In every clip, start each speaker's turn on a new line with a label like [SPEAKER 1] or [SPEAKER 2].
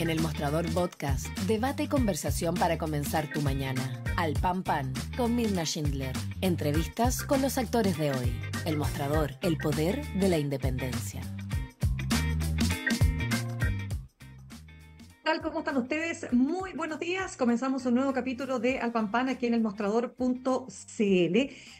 [SPEAKER 1] En El Mostrador Podcast, debate y conversación para comenzar tu mañana. Al Pan Pan, con Mirna Schindler. Entrevistas con los actores de hoy. El Mostrador, el poder de la independencia.
[SPEAKER 2] ¿Qué tal? ¿Cómo están ustedes? Muy buenos días. Comenzamos un nuevo capítulo de Al Pan Pan aquí en elmostrador.cl,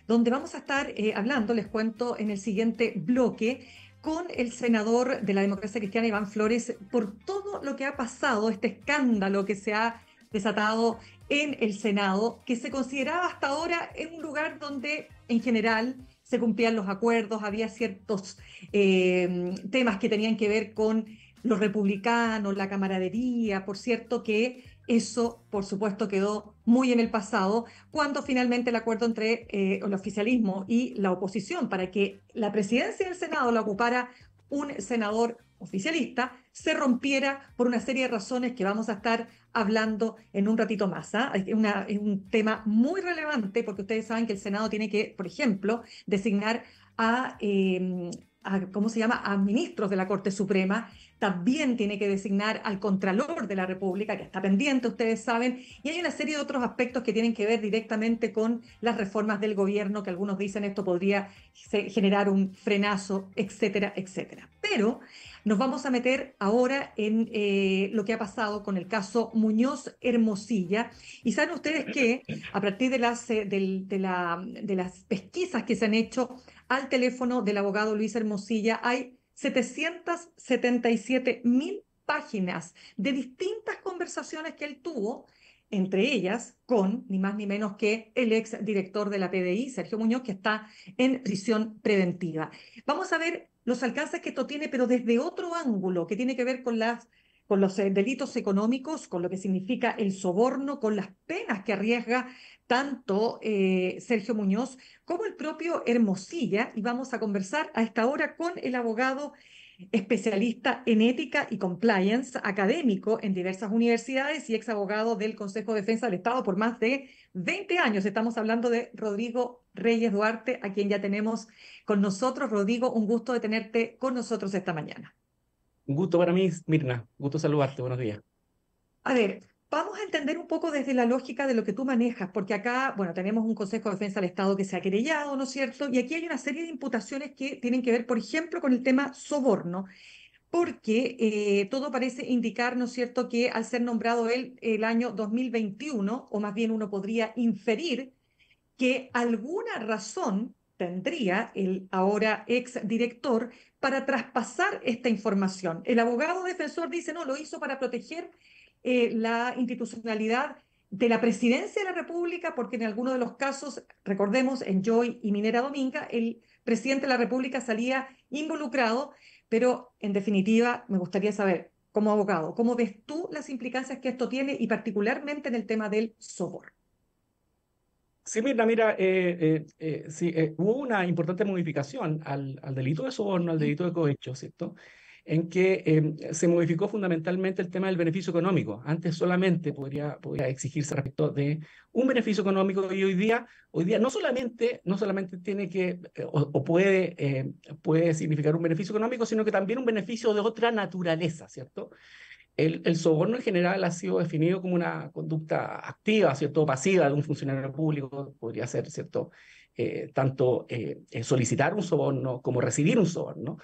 [SPEAKER 2] donde vamos a estar hablando, les cuento, en el siguiente bloque, con el senador de la Democracia Cristiana, Iván Flores, por todo lo que ha pasado, este escándalo que se ha desatado en el Senado, que se consideraba hasta ahora en un lugar donde, en general, se cumplían los acuerdos, había ciertos temas que tenían que ver con los republicanos, la camaradería. Por cierto que eso, por supuesto, quedó muy en el pasado, cuando finalmente el acuerdo entre el oficialismo y la oposición para que la presidencia del Senado la ocupara un senador oficialista, se rompiera por una serie de razones que vamos a estar hablando en un ratito más. Es un tema muy relevante porque ustedes saben que el Senado tiene que, por ejemplo, designar ¿cómo se llama?, a ministros de la Corte Suprema. También tiene que designar al Contralor de la República, que está pendiente, ustedes saben, y hay una serie de otros aspectos que tienen que ver directamente con las reformas del gobierno, que algunos dicen esto podría generar un frenazo, etcétera, etcétera. Pero nos vamos a meter ahora en lo que ha pasado con el caso Muñoz Hermosilla, y saben ustedes que a partir de las pesquisas que se han hecho al teléfono del abogado Luis Hermosilla, hay 777.000 páginas de distintas conversaciones que él tuvo, entre ellas con ni más ni menos que el ex director de la PDI, Sergio Muñoz, que está en prisión preventiva. Vamos a ver los alcances que esto tiene, pero desde otro ángulo, que tiene que ver con los delitos económicos, con lo que significa el soborno, con las penas que arriesga tanto Sergio Muñoz como el propio Hermosilla. Y vamos a conversar a esta hora con el abogado especialista en ética y compliance, académico en diversas universidades y ex abogado del Consejo de Defensa del Estado por más de 20 años. Estamos hablando de Rodrigo Reyes Duarte, a quien ya tenemos con nosotros. Rodrigo, un gusto de tenerte con nosotros esta mañana.
[SPEAKER 3] Un gusto para mí, Mirna. Gusto saludarte. Buenos días.
[SPEAKER 2] A ver, vamos a entender un poco desde la lógica de lo que tú manejas, porque acá, bueno, tenemos un Consejo de Defensa del Estado que se ha querellado, ¿no es cierto? Y aquí hay una serie de imputaciones que tienen que ver, por ejemplo, con el tema soborno, porque todo parece indicar, ¿no es cierto?, que al ser nombrado él el año 2021, o más bien uno podría inferir que alguna razón tendría el ahora ex director para traspasar esta información. El abogado defensor dice, no, lo hizo para proteger la institucionalidad de la presidencia de la República, porque en algunos de los casos, recordemos, en Joy y Minera Dominga, el presidente de la República salía involucrado, pero en definitiva me gustaría saber, como abogado, ¿cómo ves tú las implicancias que esto tiene y particularmente en el tema del soborno?
[SPEAKER 3] Sí, Mirna, mira, sí, hubo una importante modificación al delito de soborno, al delito de cohecho, ¿cierto? En que se modificó fundamentalmente el tema del beneficio económico. Antes solamente podría exigirse respecto de un beneficio económico, y hoy día no solamente tiene que puede significar un beneficio económico, sino que también un beneficio de otra naturaleza, ¿cierto? El soborno en general ha sido definido como una conducta activa, ¿cierto? Pasiva de un funcionario público. Podría ser, ¿cierto?, tanto solicitar un soborno como recibir un soborno,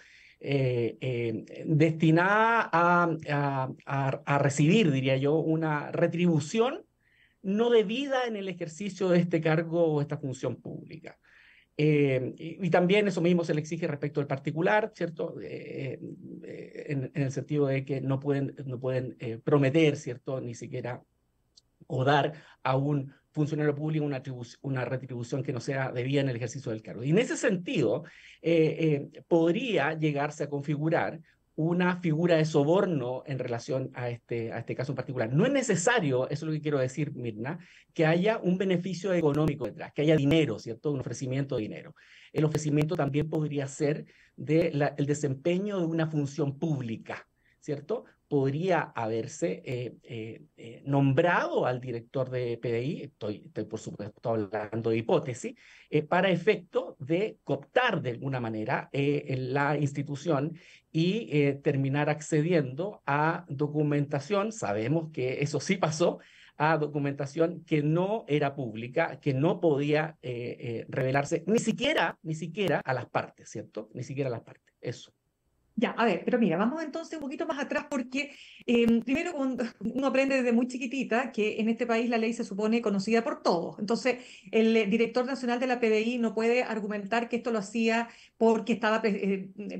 [SPEAKER 3] destinada a recibir, diría yo, una retribución no debida en el ejercicio de este cargo o esta función pública. Y también eso mismo se le exige respecto al particular, ¿cierto? En el sentido de que no pueden prometer, ¿cierto?, ni siquiera o dar a un funcionario público una retribución que no sea debida en el ejercicio del cargo. Y en ese sentido, podría llegarse a configurar una figura de soborno en relación a este caso en particular. No es necesario, eso es lo que quiero decir, Mirna, que haya un beneficio económico detrás, que haya dinero, ¿cierto?, un ofrecimiento de dinero. El ofrecimiento también podría ser el desempeño de una función pública, ¿cierto? Podría haberse nombrado al director de PDI, estoy por supuesto hablando de hipótesis, para efecto de cooptar de alguna manera en la institución y terminar accediendo a documentación. Sabemos que eso sí pasó, a documentación que no era pública, que no podía revelarse ni siquiera a las partes, ¿cierto? Ni siquiera a las partes. Eso.
[SPEAKER 2] Ya, a ver, pero mira, vamos entonces un poquito más atrás porque primero uno aprende desde muy chiquitita que en este país la ley se supone conocida por todos. Entonces, el director nacional de la PDI no puede argumentar que esto lo hacía porque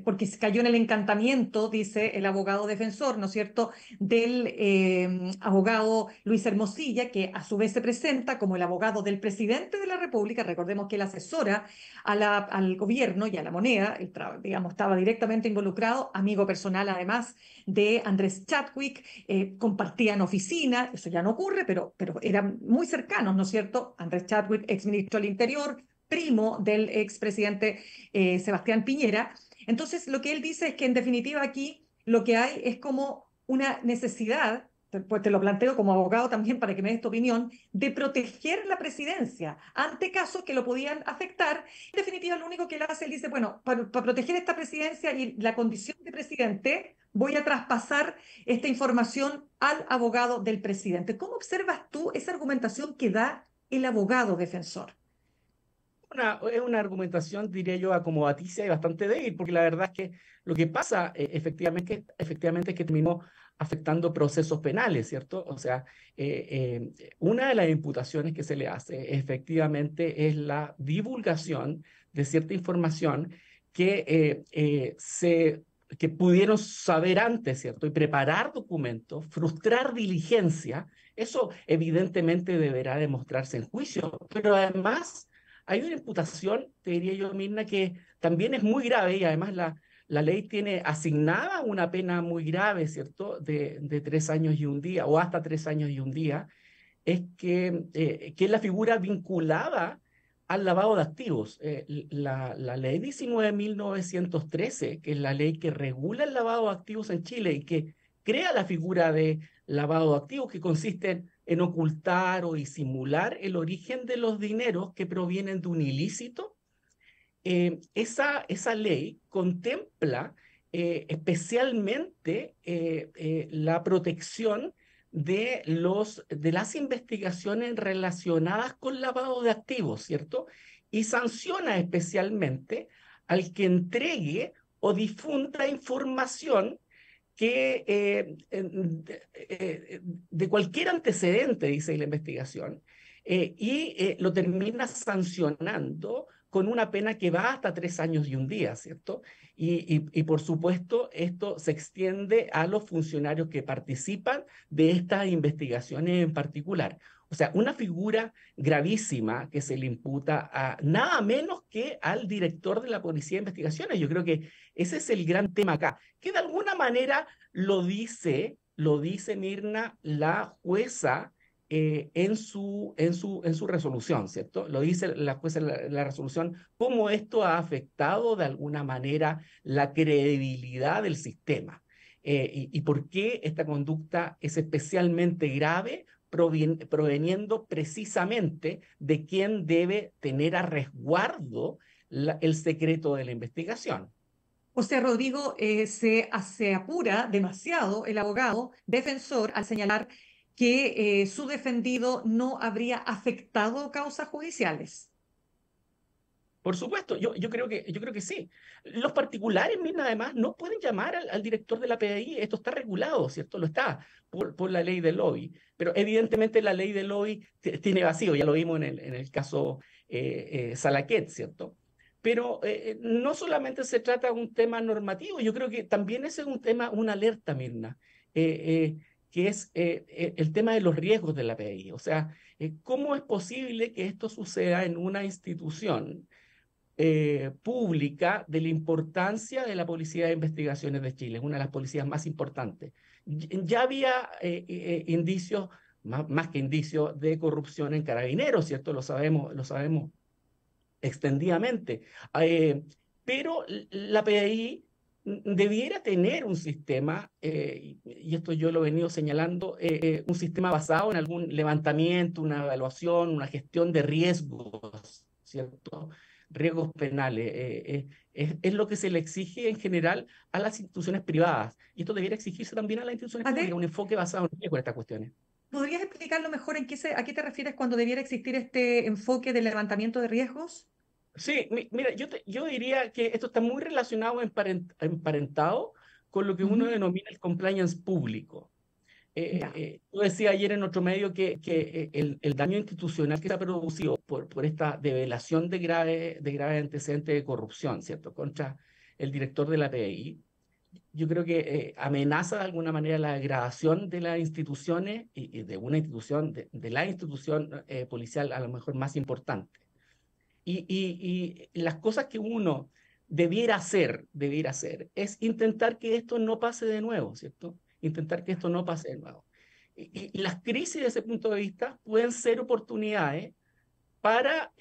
[SPEAKER 2] porque se cayó en el encantamiento, dice el abogado defensor, ¿no es cierto?, del abogado Luis Hermosilla, que a su vez se presenta como el abogado del presidente de la República. Recordemos que él asesora al gobierno y a la moneda, digamos, estaba directamente involucrado, amigo personal además de Andrés Chadwick, compartían oficina, eso ya no ocurre, pero eran muy cercanos, ¿no es cierto? Andrés Chadwick, exministro del Interior, primo del expresidente Sebastián Piñera. Entonces, lo que él dice es que en definitiva aquí lo que hay es como una necesidad, pues te lo planteo como abogado también para que me des tu opinión, de proteger la presidencia ante casos que lo podían afectar. En definitiva, lo único que él hace, él dice, bueno, para proteger esta presidencia y la condición de presidente, voy a traspasar esta información al abogado del presidente. ¿Cómo observas tú esa argumentación que da el abogado defensor?
[SPEAKER 3] Es una argumentación, diría yo, acomodaticia y bastante débil, porque la verdad es que lo que pasa efectivamente es que terminó afectando procesos penales, ¿cierto? O sea, una de las imputaciones que se le hace efectivamente es la divulgación de cierta información que pudieron saber antes, ¿cierto? Y preparar documentos, frustrar diligencia. Eso evidentemente deberá demostrarse en juicio, pero además hay una imputación, te diría yo, Mirna, que también es muy grave y además la ley tiene asignada una pena muy grave, ¿cierto? De 3 años y un día o hasta 3 años y un día, es que es la figura vinculada al lavado de activos. La ley 19.913, que es la ley que regula el lavado de activos en Chile y que crea la figura de lavado de activos, que consiste en ocultar o disimular el origen de los dineros que provienen de un ilícito. Esa ley contempla especialmente la protección de las investigaciones relacionadas con lavado de activos, ¿cierto? Y sanciona especialmente al que entregue o difunda información que de cualquier antecedente, dice la investigación, lo termina sancionando con una pena que va hasta 3 años y un día, ¿cierto? Y por supuesto, esto se extiende a los funcionarios que participan de estas investigaciones en particular. O sea, una figura gravísima que se le imputa a nada menos que al director de la Policía de Investigaciones. Yo creo que ese es el gran tema acá, que de alguna manera lo dice Mirna, la jueza en su resolución, ¿cierto? Lo dice la jueza en la resolución, cómo esto ha afectado de alguna manera la credibilidad del sistema. Y por qué esta conducta es especialmente grave, proveniendo precisamente de quien debe tener a resguardo el secreto de la investigación.
[SPEAKER 2] O sea, Rodrigo, se apura demasiado el abogado defensor al señalar que su defendido no habría afectado causas judiciales.
[SPEAKER 3] Por supuesto, yo creo que sí. Los particulares, Mirna, además, no pueden llamar al director de la PDI. Esto está regulado, ¿cierto? Lo está por la ley del lobby. Pero evidentemente la ley del lobby tiene vacío, ya lo vimos en el caso Salaquet, ¿cierto? Pero no solamente se trata de un tema normativo, yo creo que también ese es un tema, una alerta, Mirna, que es el tema de los riesgos de la PDI. O sea, ¿cómo es posible que esto suceda en una institución pública de la importancia de la Policía de Investigaciones de Chile, una de las policías más importantes? Ya había indicios, más que indicios, de corrupción en Carabineros, ¿cierto? Lo sabemos extendidamente. Pero la PDI debiera tener un sistema, y esto yo lo he venido señalando, un sistema basado en algún levantamiento, una evaluación, una gestión de riesgos, ¿cierto? Riesgos penales. Es lo que se le exige en general a las instituciones privadas. Y esto debiera exigirse también a las instituciones públicas, un enfoque basado en riesgo en estas cuestiones.
[SPEAKER 2] ¿Podrías explicarlo mejor a qué te refieres cuando debiera existir este enfoque de levantamiento de riesgos?
[SPEAKER 3] Sí, mira, yo diría que esto está muy relacionado, emparentado con lo que uno
[SPEAKER 2] Ujú.
[SPEAKER 3] denomina el compliance público.
[SPEAKER 2] Ya,
[SPEAKER 3] Yo decía ayer en otro medio que el daño institucional que se ha producido por esta develación de grave antecedentes de corrupción, ¿cierto?, contra el director de la PDI, yo creo que amenaza de alguna manera la degradación de las instituciones y de una institución, de la institución policial a lo mejor más importante. Y las cosas que uno debiera hacer, es intentar que esto no pase de nuevo, ¿cierto? Intentar que esto no pase de nuevo. Y las crisis desde ese punto de vista pueden ser oportunidades para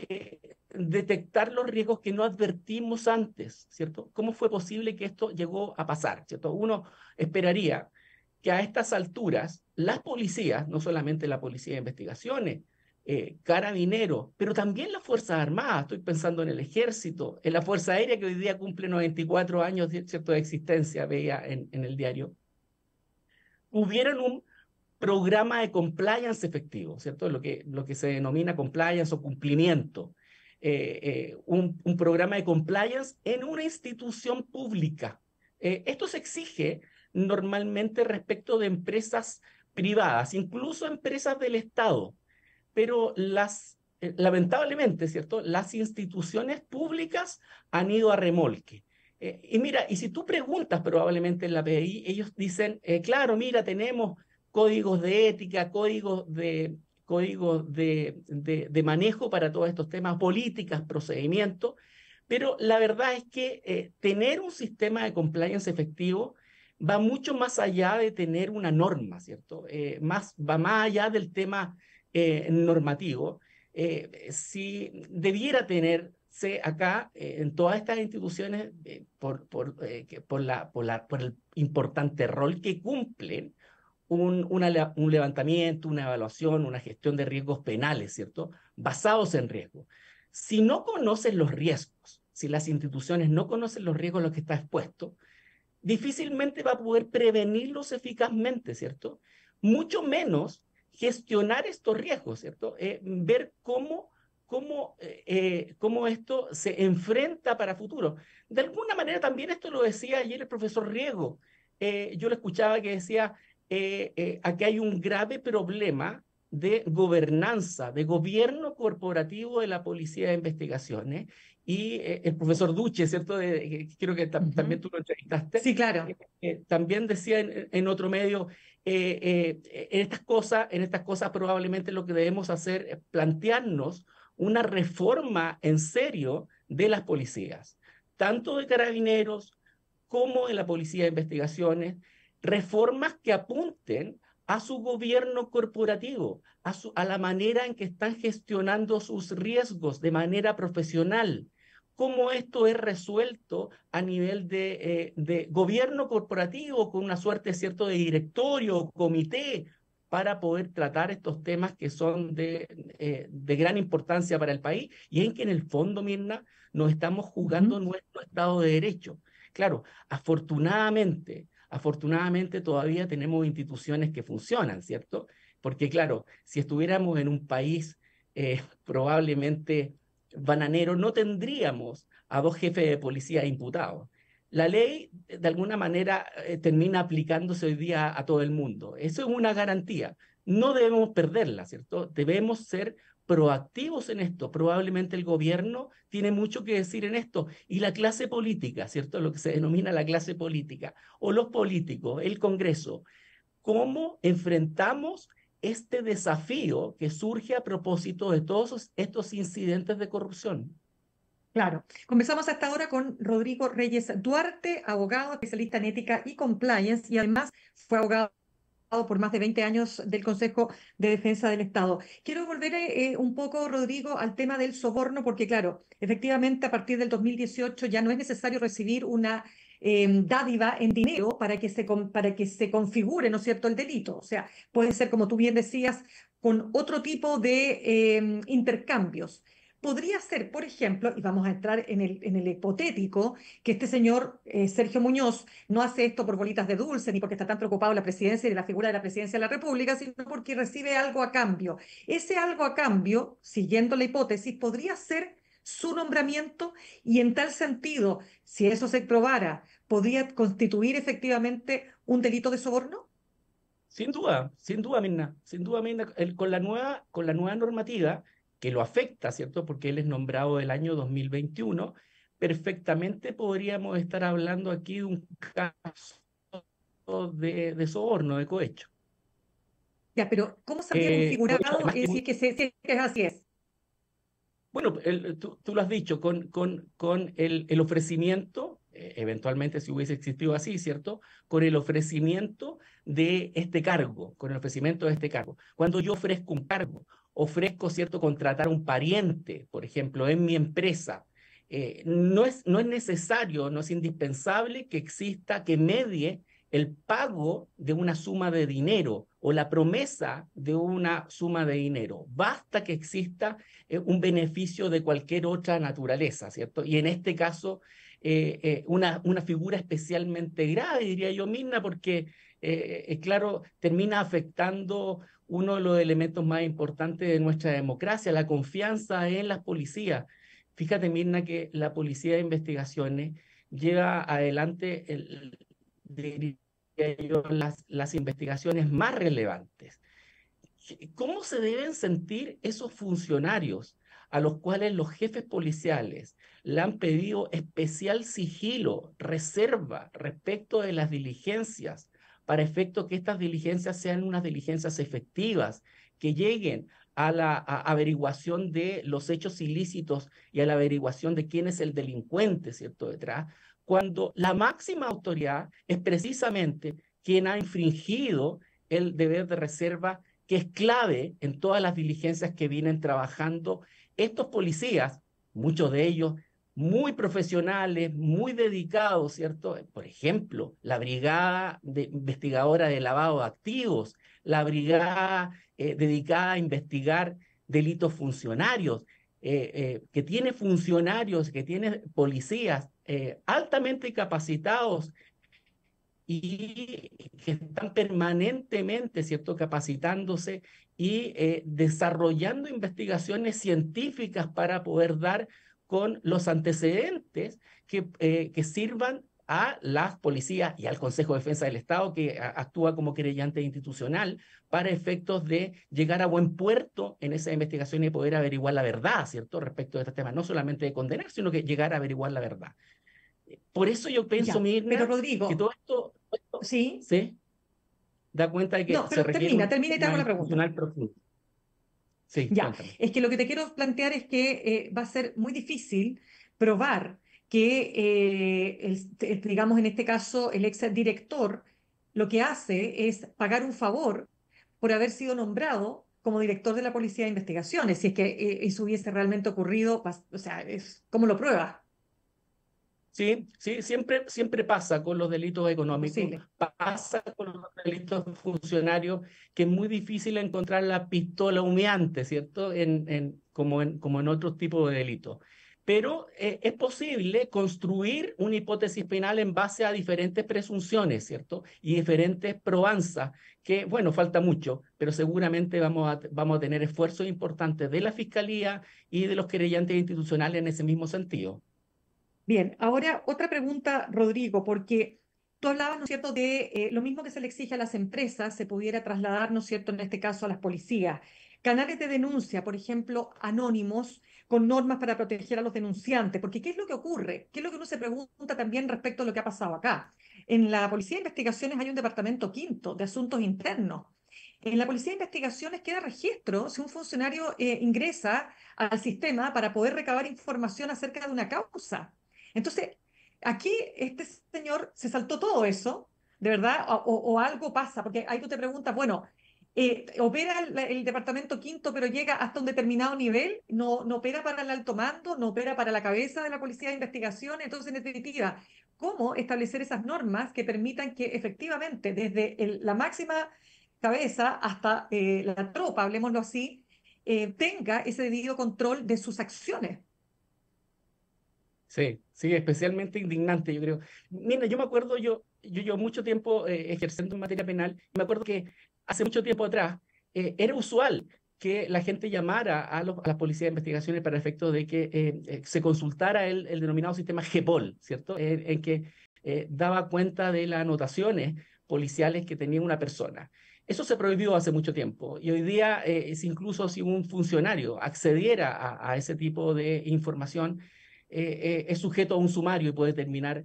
[SPEAKER 3] detectar los riesgos que no advertimos antes, ¿cierto? ¿Cómo fue posible que esto llegó a pasar, ¿cierto? Uno esperaría que a estas alturas las policías, no solamente la policía de investigaciones, carabineros, pero también las Fuerzas Armadas, estoy pensando en el Ejército, en la Fuerza Aérea que hoy día cumple 94 años, ¿cierto?, de existencia, veía en el diario, hubieran un programa de compliance efectivo, ¿cierto? Lo que se denomina compliance o cumplimiento. Un programa de compliance en una institución pública. Esto se exige normalmente respecto de empresas privadas, incluso empresas del Estado, pero lamentablemente, ¿cierto?, las instituciones públicas han ido a remolque. Y mira, y si tú preguntas probablemente en la PDI, ellos dicen, claro, mira, tenemos códigos de ética, códigos de manejo para todos estos temas, políticas, procedimientos, pero la verdad es que tener un sistema de compliance efectivo va mucho más allá de tener una norma, ¿cierto? Va más allá del tema normativo. Si debiera tenerse acá en todas estas instituciones, por el importante rol que cumplen, un levantamiento, una evaluación, una gestión de riesgos penales, ¿cierto?, basados en riesgos. Si no conocen los riesgos, si las instituciones no conocen los riesgos a los que está expuesto, difícilmente va a poder prevenirlos eficazmente, ¿cierto? Mucho menos gestionar estos riesgos, ¿cierto? Ver cómo esto se enfrenta para futuro. De alguna manera también esto lo decía ayer el profesor Riego. Yo lo escuchaba que decía, aquí hay un grave problema de gobernanza, de gobierno corporativo de la Policía de Investigaciones. Y el profesor Duche, ¿cierto? Creo que también
[SPEAKER 2] ujú.
[SPEAKER 3] tú lo entrevistaste,
[SPEAKER 2] Sí, claro.
[SPEAKER 3] también decía en otro medio, en estas cosas probablemente lo que debemos hacer es plantearnos una reforma en serio de las policías, tanto de carabineros como de la Policía de Investigaciones, reformas que apunten a su gobierno corporativo, a la manera en que están gestionando sus riesgos de manera profesional, cómo esto es resuelto a nivel de gobierno corporativo, con una suerte, ¿cierto?, de directorio o comité, para poder tratar estos temas que son de gran importancia para el país y en que en el fondo, Mirna, nos estamos jugando
[SPEAKER 2] Ujú.
[SPEAKER 3] nuestro Estado de Derecho. Claro, afortunadamente todavía tenemos instituciones que funcionan, ¿cierto? Porque claro, si estuviéramos en un país probablemente bananero, no tendríamos a dos jefes de policía imputados. La ley, de alguna manera, termina aplicándose hoy día a todo el mundo. Eso es una garantía. No debemos perderla, ¿cierto? Debemos ser proactivos en esto. Probablemente el gobierno tiene mucho que decir en esto. Y la clase política, ¿cierto? Lo que se denomina la clase política, o los políticos, el Congreso. ¿Cómo enfrentamos este desafío que surge a propósito de todos estos incidentes de corrupción?
[SPEAKER 2] Claro. Conversamos hasta ahora con Rodrigo Reyes Duarte, abogado, especialista en ética y compliance, y además fue abogado por más de 20 años del Consejo de Defensa del Estado. Quiero volver un poco, Rodrigo, al tema del soborno, porque claro, efectivamente a partir del 2018 ya no es necesario recibir una dádiva en dinero para que se configure, ¿no es cierto?, el delito. O sea, puede ser, como tú bien decías, con otro tipo de intercambios. Podría ser, por ejemplo, y vamos a entrar en el hipotético, que este señor Sergio Muñoz no hace esto por bolitas de dulce, ni porque está tan preocupado de la presidencia y de la figura de la presidencia de la República, sino porque recibe algo a cambio. Ese algo a cambio, siguiendo la hipótesis, podría ser su nombramiento y en tal sentido, si eso se probara, podría constituir efectivamente un delito de soborno.
[SPEAKER 3] Sin duda, Mirna, sin duda, Mirna, con la nueva normativa que lo afecta, ¿cierto? Porque él es nombrado el año 2021, perfectamente podríamos estar hablando aquí de un caso de soborno, de cohecho.
[SPEAKER 2] Ya, pero ¿cómo se habría configurado
[SPEAKER 3] Además que
[SPEAKER 2] si es que así es?
[SPEAKER 3] bueno, tú lo has dicho, con el ofrecimiento, eventualmente si hubiese existido así, ¿cierto? Con el ofrecimiento de este cargo, con el ofrecimiento de este cargo. Cuando yo ofrezco un cargo, ofrezco, ¿cierto?, contratar a un pariente, por ejemplo, en mi empresa, no es necesario, no es indispensable que exista, que medie el pago de una suma de dinero o la promesa de una suma de dinero. Basta que exista un beneficio de cualquier otra naturaleza, ¿cierto? Y en este caso, una figura especialmente grave, diría yo, Mirna, porque, claro, termina afectando uno de los elementos más importantes de nuestra democracia, la confianza en las policías. Fíjate, Mirna, que la Policía de Investigaciones lleva adelante, diría yo, las investigaciones más relevantes. ¿Cómo se deben sentir esos funcionarios a los cuales los jefes policiales le han pedido especial sigilo, reserva respecto de las diligencias, para efecto que estas diligencias sean unas diligencias efectivas, que lleguen a la averiguación de los hechos ilícitos y a la averiguación de quién es el delincuente, ¿cierto?, detrás, cuando la máxima autoridad es precisamente quien ha infringido el deber de reserva, que es clave en todas las diligencias que vienen trabajando estos policías, muchos de ellos muy profesionales, muy dedicados, ¿cierto? Por ejemplo, la brigada investigadora de lavado de activos, la brigada dedicada a investigar delitos funcionarios, que tiene funcionarios, que tiene policías altamente capacitados y que están permanentemente, ¿cierto?, capacitándose y desarrollando investigaciones científicas para poder dar con los antecedentes que sirvan a las policías y al Consejo de Defensa del Estado, que actúa como querellante institucional, para efectos de llegar a buen puerto en esa investigación y poder averiguar la verdad, ¿cierto?, respecto de este tema, no solamente de condenar, sino que llegar a averiguar la verdad. Por eso yo pienso,
[SPEAKER 2] Ya, pero
[SPEAKER 3] Mirna, que
[SPEAKER 2] Rodrigo,
[SPEAKER 3] todo esto
[SPEAKER 2] sí.
[SPEAKER 3] se da cuenta de que
[SPEAKER 2] No,
[SPEAKER 3] se
[SPEAKER 2] pero
[SPEAKER 3] requiere
[SPEAKER 2] termina,
[SPEAKER 3] un
[SPEAKER 2] termina y te hago
[SPEAKER 3] tema
[SPEAKER 2] la pregunta.
[SPEAKER 3] institucional profundo. Sí,
[SPEAKER 2] Ya,
[SPEAKER 3] cuéntame.
[SPEAKER 2] es que lo que te quiero plantear es que va a ser muy difícil probar que, digamos, en este caso, el ex director lo que hace es pagar un favor por haber sido nombrado como director de la Policía de Investigaciones. Si es que eso hubiese realmente ocurrido, o sea, ¿cómo lo pruebas?
[SPEAKER 3] Sí, sí, siempre pasa con los delitos económicos,
[SPEAKER 2] Imposible.
[SPEAKER 3] pasa con los delitos funcionarios, que es muy difícil encontrar la pistola humeante, ¿cierto? Como en otros tipos de delitos. Pero es posible construir una hipótesis penal en base a diferentes presunciones, ¿cierto? Y diferentes probanzas, que, bueno, falta mucho, pero seguramente vamos a tener esfuerzos importantes de la Fiscalía y de los querellantes institucionales en ese mismo sentido.
[SPEAKER 2] Bien, ahora otra pregunta, Rodrigo, porque tú hablabas, ¿no es cierto?, de lo mismo que se le exige a las empresas, se pudiera trasladar, ¿no es cierto?, en este caso a las policías. Canales de denuncia, por ejemplo, anónimos, con normas para proteger a los denunciantes, porque ¿qué es lo que ocurre? ¿Qué es lo que uno se pregunta también respecto a lo que ha pasado acá? En la Policía de Investigaciones hay un departamento quinto de asuntos internos. En la Policía de Investigaciones queda registro si un funcionario ingresa al sistema para poder recabar información acerca de una causa. Entonces, aquí este señor se saltó todo eso, ¿de verdad? O algo pasa, porque ahí tú te preguntas, bueno, opera el departamento quinto, pero llega hasta un determinado nivel, no opera para el alto mando, no opera para la cabeza de la Policía de Investigación. Entonces, en definitiva, cómo establecer esas normas que permitan que efectivamente desde la máxima cabeza hasta la tropa, hablemoslo así, tenga ese debido control de sus acciones.
[SPEAKER 3] Sí, sí, especialmente indignante, yo creo. Mira, yo me acuerdo, yo mucho tiempo ejerciendo en materia penal, me acuerdo que hace mucho tiempo atrás era usual que la gente llamara a la policía de investigaciones para efecto de que se consultara el denominado sistema GEPOL, ¿cierto? En que daba cuenta de las anotaciones policiales que tenía una persona. Eso se prohibió hace mucho tiempo y hoy día incluso si un funcionario accediera a ese tipo de información, es sujeto a un sumario y puede terminar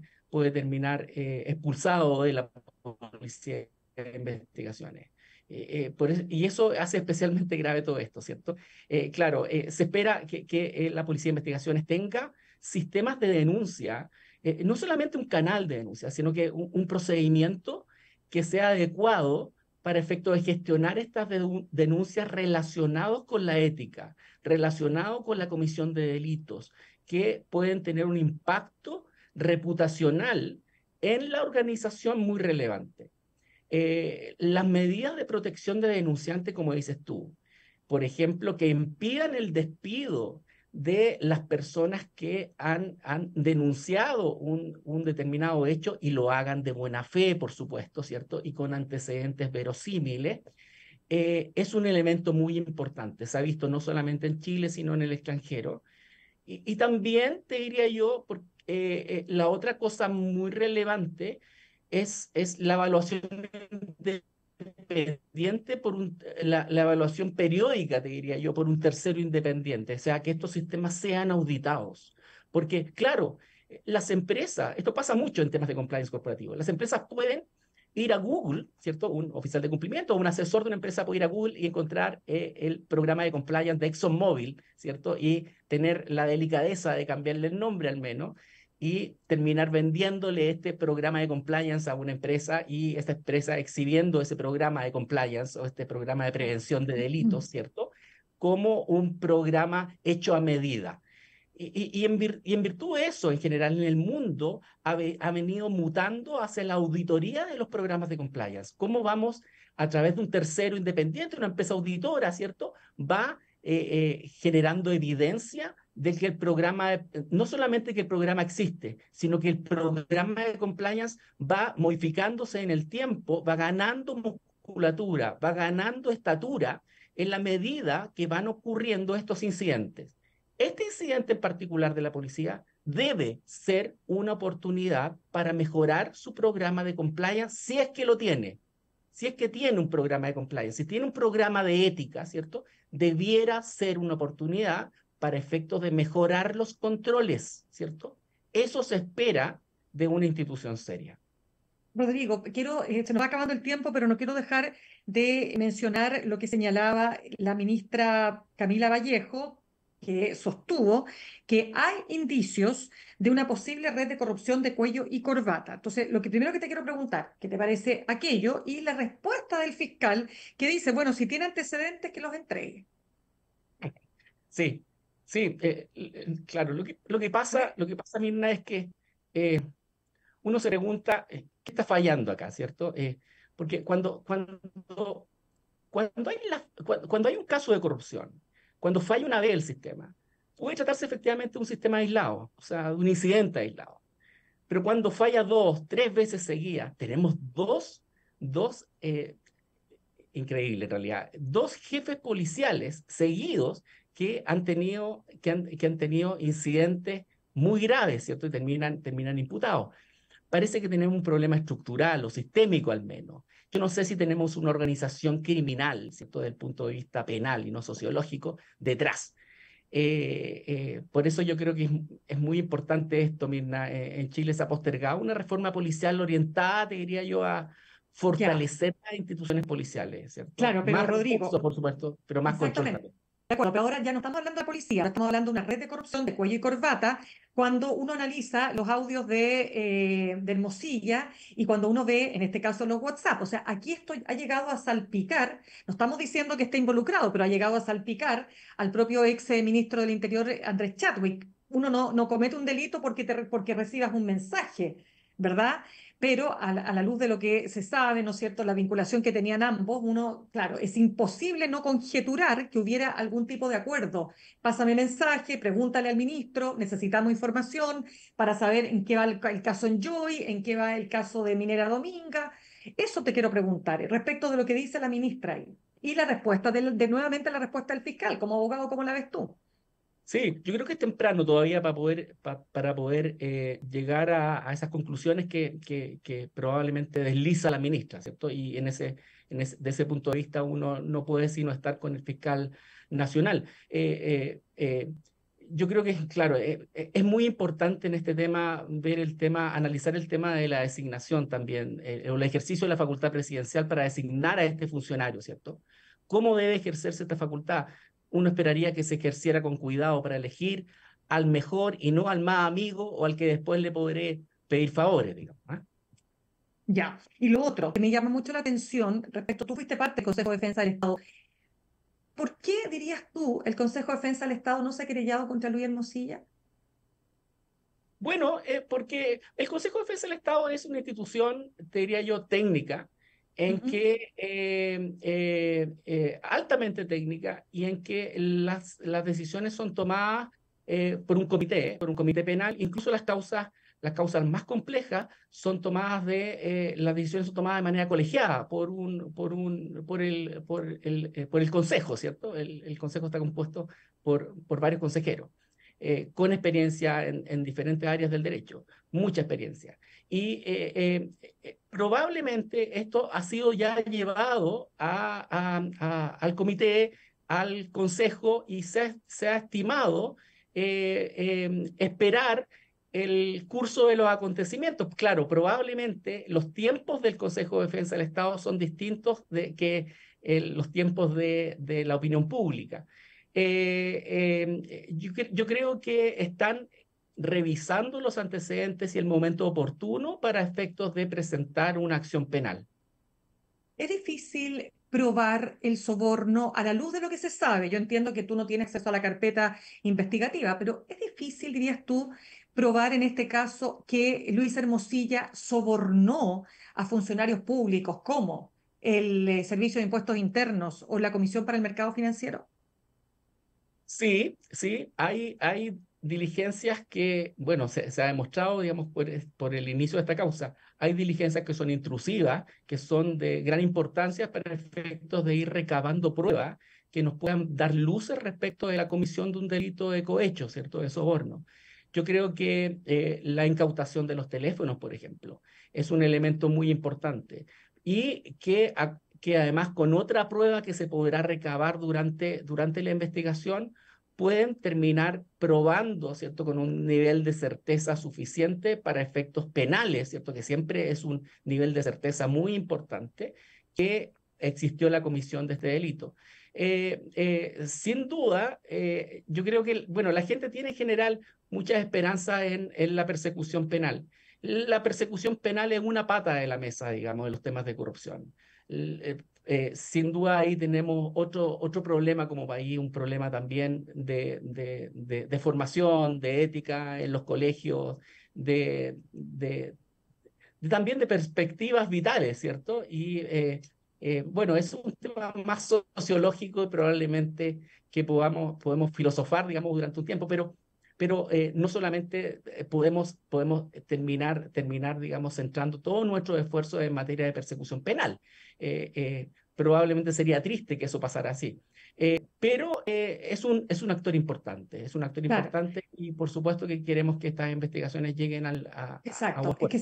[SPEAKER 3] expulsado de la policía de investigaciones. Y eso hace especialmente grave todo esto, ¿cierto? Claro, se espera que la policía de investigaciones tenga sistemas de denuncia, no solamente un canal de denuncia, sino que un procedimiento que sea adecuado para efecto de gestionar estas denuncias relacionados con la ética, relacionados con la comisión de delitos, que pueden tener un impacto reputacional en la organización muy relevante. Las medidas de protección de denunciante, como dices tú, por ejemplo, que impidan el despido de las personas que han denunciado un determinado hecho y lo hagan de buena fe, por supuesto, ¿cierto? Y con antecedentes verosímiles, es un elemento muy importante. Se ha visto no solamente en Chile, sino en el extranjero. Y también te diría yo, la otra cosa muy relevante es la evaluación independiente la evaluación periódica, te diría yo, por un tercero independiente, o sea, que estos sistemas sean auditados. Porque, claro, las empresas, esto pasa mucho en temas de compliance corporativo, las empresas pueden ir a Google, ¿cierto? Un oficial de cumplimiento o un asesor de una empresa puede ir a Google y encontrar el programa de compliance de ExxonMobil, ¿cierto? Y tener la delicadeza de cambiarle el nombre al menos y terminar vendiéndole este programa de compliance a una empresa y esta empresa exhibiendo ese programa de compliance o este programa de prevención de delitos, ¿cierto? Como un programa hecho a medida. Y en virtud de eso, en general en el mundo, ha venido mutando hacia la auditoría de los programas de compliance. ¿Cómo vamos a través de un tercero independiente, una empresa auditora, ¿cierto? Va generando evidencia de que el programa, no solamente que el programa existe, sino que el programa de compliance va modificándose en el tiempo, va ganando musculatura, va ganando estatura en la medida que van ocurriendo estos incidentes. Este incidente en particular de la policía debe ser una oportunidad para mejorar su programa de compliance si es que lo tiene. Si es que tiene un programa de compliance, si tiene un programa de ética, ¿cierto? Debiera ser una oportunidad para efectos de mejorar los controles, ¿cierto? Eso se espera de una institución seria.
[SPEAKER 2] Rodrigo, se nos va acabando el tiempo, pero no quiero dejar de mencionar lo que señalaba la ministra Camila Vallejo, que sostuvo que hay indicios de una posible red de corrupción de cuello y corbata. Entonces, lo que primero que te quiero preguntar, ¿qué te parece aquello? Y la respuesta del fiscal que dice, bueno, si tiene antecedentes, que los entregue.
[SPEAKER 3] Sí, sí, claro, lo que pasa, Mirna, es que eh, uno se pregunta, ¿qué está fallando acá, cierto? Porque cuando hay un caso de corrupción, cuando falla una vez el sistema, puede tratarse efectivamente de un sistema aislado, o sea, de un incidente aislado. Pero cuando falla dos, tres veces seguidas, tenemos dos increíble en realidad, dos jefes policiales seguidos que han tenido incidentes muy graves, ¿cierto? Y terminan imputados. Parece que tenemos un problema estructural o sistémico al menos. Yo no sé si tenemos una organización criminal, ¿cierto? Desde el punto de vista penal y no sociológico, detrás. Por eso yo creo que es muy importante esto, Mirna. En Chile se ha postergado una reforma policial orientada, te diría yo, a
[SPEAKER 2] Ya,
[SPEAKER 3] fortalecer las instituciones policiales, ¿cierto?
[SPEAKER 2] claro, pero
[SPEAKER 3] Más recursos,
[SPEAKER 2] Rodrigo,
[SPEAKER 3] por supuesto, pero más control
[SPEAKER 2] exactamente.
[SPEAKER 3] también.
[SPEAKER 2] De acuerdo, pero ahora ya no estamos hablando de policía, ahora estamos hablando de una red de corrupción de cuello y corbata. Cuando uno analiza los audios de Hermosilla y cuando uno ve, en este caso, los WhatsApp, o sea, aquí esto ha llegado a salpicar, no estamos diciendo que esté involucrado, pero ha llegado a salpicar al propio ex ministro del Interior, Andrés Chadwick. Uno no comete un delito porque recibas un mensaje. ¿verdad? Pero a la luz de lo que se sabe, ¿no es cierto?, la vinculación que tenían ambos, uno, claro, es imposible no conjeturar que hubiera algún tipo de acuerdo. Pásame mensaje, pregúntale al ministro, necesitamos información para saber en qué va el caso Enjoy, en qué va el caso de Minera Dominga. Eso te quiero preguntar respecto de lo que dice la ministra ahí. Y la respuesta, nuevamente la respuesta del fiscal, como abogado, ¿cómo la ves tú?
[SPEAKER 3] Sí, yo creo que es temprano todavía para poder llegar a esas conclusiones que probablemente desliza la ministra, ¿cierto? Y de ese punto de vista uno no puede sino estar con el fiscal nacional. Yo creo que, claro, es muy importante en este tema ver el tema, analizar el tema de la designación también, o el ejercicio de la facultad presidencial para designar a este funcionario, ¿cierto? ¿Cómo debe ejercerse esta facultad? Uno esperaría que se ejerciera con cuidado para elegir al mejor y no al más amigo o al que después le podré pedir favores, digamos. ¿Ah?
[SPEAKER 2] Ya. Y lo otro que me llama mucho la atención respecto, tú fuiste parte del Consejo de Defensa del Estado. ¿Por qué dirías tú el Consejo de Defensa del Estado no se ha querellado contra Luis Hermosilla?
[SPEAKER 3] Bueno, porque el Consejo de Defensa del Estado es una institución, te diría yo, técnica, en
[SPEAKER 2] Ujú.
[SPEAKER 3] que altamente técnica y en que las decisiones son tomadas por un comité penal, incluso las causas más complejas son tomadas las decisiones son tomadas de manera colegiada por el Consejo, ¿cierto? El Consejo está compuesto por varios consejeros con experiencia en diferentes áreas del derecho, mucha experiencia. Y probablemente esto ha sido ya llevado al comité, al consejo, y se ha estimado esperar el curso de los acontecimientos. Claro, probablemente los tiempos del Consejo de Defensa del Estado son distintos que los tiempos de la opinión pública. Yo creo que están revisando los antecedentes y el momento oportuno para efectos de presentar una acción penal.
[SPEAKER 2] Es difícil probar el soborno a la luz de lo que se sabe. Yo entiendo que tú no tienes acceso a la carpeta investigativa, pero es difícil, dirías tú, probar en este caso que Luis Hermosilla sobornó a funcionarios públicos como el Servicio de Impuestos Internos o la Comisión para el Mercado Financiero.
[SPEAKER 3] Sí, sí, hay diligencias que, bueno, se ha demostrado, digamos, por el inicio de esta causa, hay diligencias que son intrusivas, que son de gran importancia para efectos de ir recabando pruebas que nos puedan dar luces respecto de la comisión de un delito de cohecho, ¿cierto?, de soborno. Yo creo que la incautación de los teléfonos, por ejemplo, es un elemento muy importante y que además con otra prueba que se podrá recabar durante la investigación, pueden terminar probando, ¿cierto?, con un nivel de certeza suficiente para efectos penales, ¿cierto?, que siempre es un nivel de certeza muy importante, que existió la comisión de este delito. Sin duda, yo creo que, bueno, la gente tiene en general muchas esperanzas en la persecución penal. La persecución penal es una pata de la mesa, digamos, de los temas de corrupción. Sin duda ahí tenemos otro problema como país, un problema también de formación, de ética en los colegios, también de perspectivas vitales, ¿cierto? Y bueno, es un tema más sociológico y probablemente que podemos filosofar, digamos, durante un tiempo, pero no solamente podemos terminar, digamos, centrando todo nuestro esfuerzo en materia de persecución penal. Probablemente sería triste que eso pasara así. Pero es un actor importante, es un actor
[SPEAKER 2] Claro.
[SPEAKER 3] importante y por supuesto que queremos que estas investigaciones lleguen a
[SPEAKER 2] Exacto.
[SPEAKER 3] buen puerto.
[SPEAKER 2] Es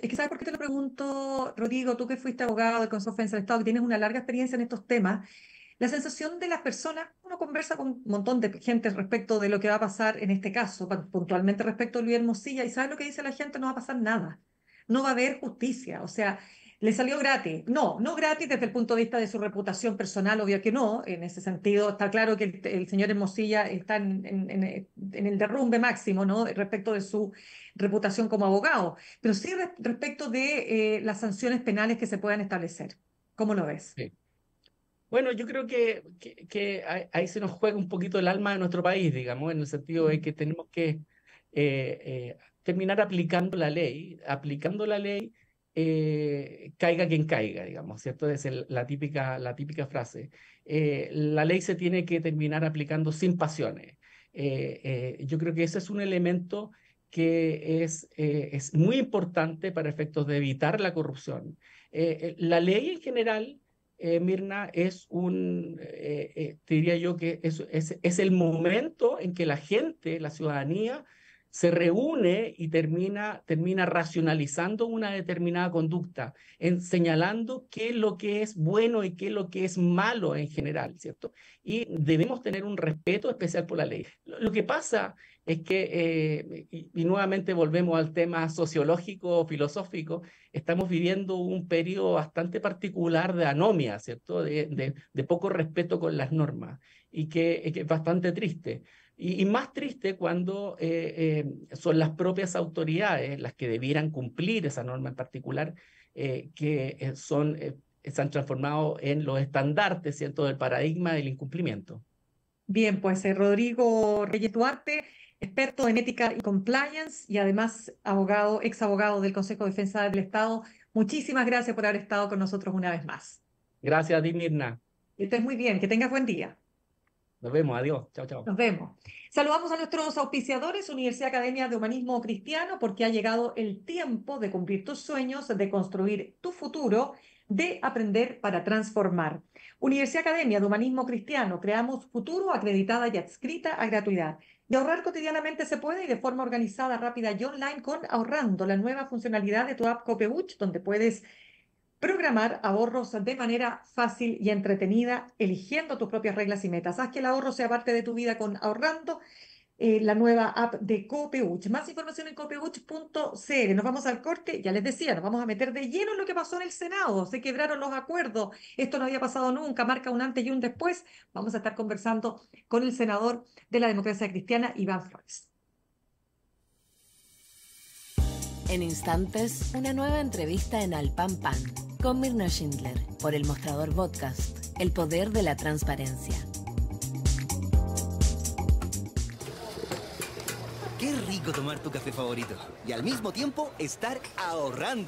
[SPEAKER 2] que sabes por qué te lo pregunto, Rodrigo, tú que fuiste abogado del Consejo de Defensa del Estado, que tienes una larga experiencia en estos temas, la sensación de las personas, uno conversa con un montón de gente respecto de lo que va a pasar en este caso, puntualmente respecto a Luis Hermosilla, y ¿sabes lo que dice la gente? No va a pasar nada. No va a haber justicia. O sea, le salió gratis. No, no gratis desde el punto de vista de su reputación personal, obvio que no. En ese sentido, está claro que el señor Hermosilla está en el derrumbe máximo, ¿no? Respecto de su reputación como abogado. Pero sí respecto de las sanciones penales que se puedan establecer. ¿Cómo lo ves?
[SPEAKER 3] Sí. Bueno, yo creo que ahí se nos juega un poquito el alma de nuestro país, digamos, en el sentido de que terminar aplicando la ley, caiga quien caiga, digamos, ¿cierto? Es la típica frase. La ley se tiene que terminar aplicando sin pasiones. Yo creo que ese es un elemento que es muy importante para efectos de evitar la corrupción. La ley en general, Mirna, te diría yo que es el momento en que la gente, la ciudadanía, se reúne y termina racionalizando una determinada conducta, señalando qué es lo que es bueno y qué es lo que es malo en general, ¿cierto? Y debemos tener un respeto especial por la ley. Lo que pasa es que, y nuevamente volvemos al tema sociológico, filosófico, estamos viviendo un periodo bastante particular de anomia, ¿cierto? De poco respeto con las normas, y que es bastante triste. Y más triste cuando son las propias autoridades las que debieran cumplir esa norma en particular, se han transformado en los estandartes, ¿cierto?, del paradigma del incumplimiento.
[SPEAKER 2] Bien, pues Rodrigo Reyes Duarte, experto en ética y compliance y además abogado, ex abogado del Consejo de Defensa del Estado. Muchísimas gracias por haber estado con nosotros una vez más.
[SPEAKER 3] Gracias a ti, Mirna.
[SPEAKER 2] Que estés muy bien, que tengas buen día.
[SPEAKER 3] Nos vemos, adiós. Chao, chao.
[SPEAKER 2] Nos vemos. Saludamos a nuestros auspiciadores, Universidad Academia de Humanismo Cristiano, porque ha llegado el tiempo de cumplir tus sueños, de construir tu futuro, de aprender para transformar. Universidad Academia de Humanismo Cristiano, creamos futuro, acreditada y adscrita a gratuidad. Y ahorrar cotidianamente se puede y de forma organizada, rápida y online con Ahorrando, la nueva funcionalidad de tu app Copeuch, donde puedes programar ahorros de manera fácil y entretenida, eligiendo tus propias reglas y metas. Haz que el ahorro sea parte de tu vida con Ahorrando, la nueva app de Copeuch. Más información en copeuch.cl. Nos vamos al corte, ya les decía, nos vamos a meter de lleno en lo que pasó en el Senado. Se quebraron los acuerdos, esto no había pasado nunca, marca un antes y un después. Vamos a estar conversando con el senador de la Democracia Cristiana, Iván Flores.
[SPEAKER 1] En instantes, una nueva entrevista en Al Pan Pan con Mirna Schindler por El Mostrador Podcast, el poder de la transparencia.
[SPEAKER 4] Qué rico tomar tu café favorito y al mismo tiempo estar ahorrando.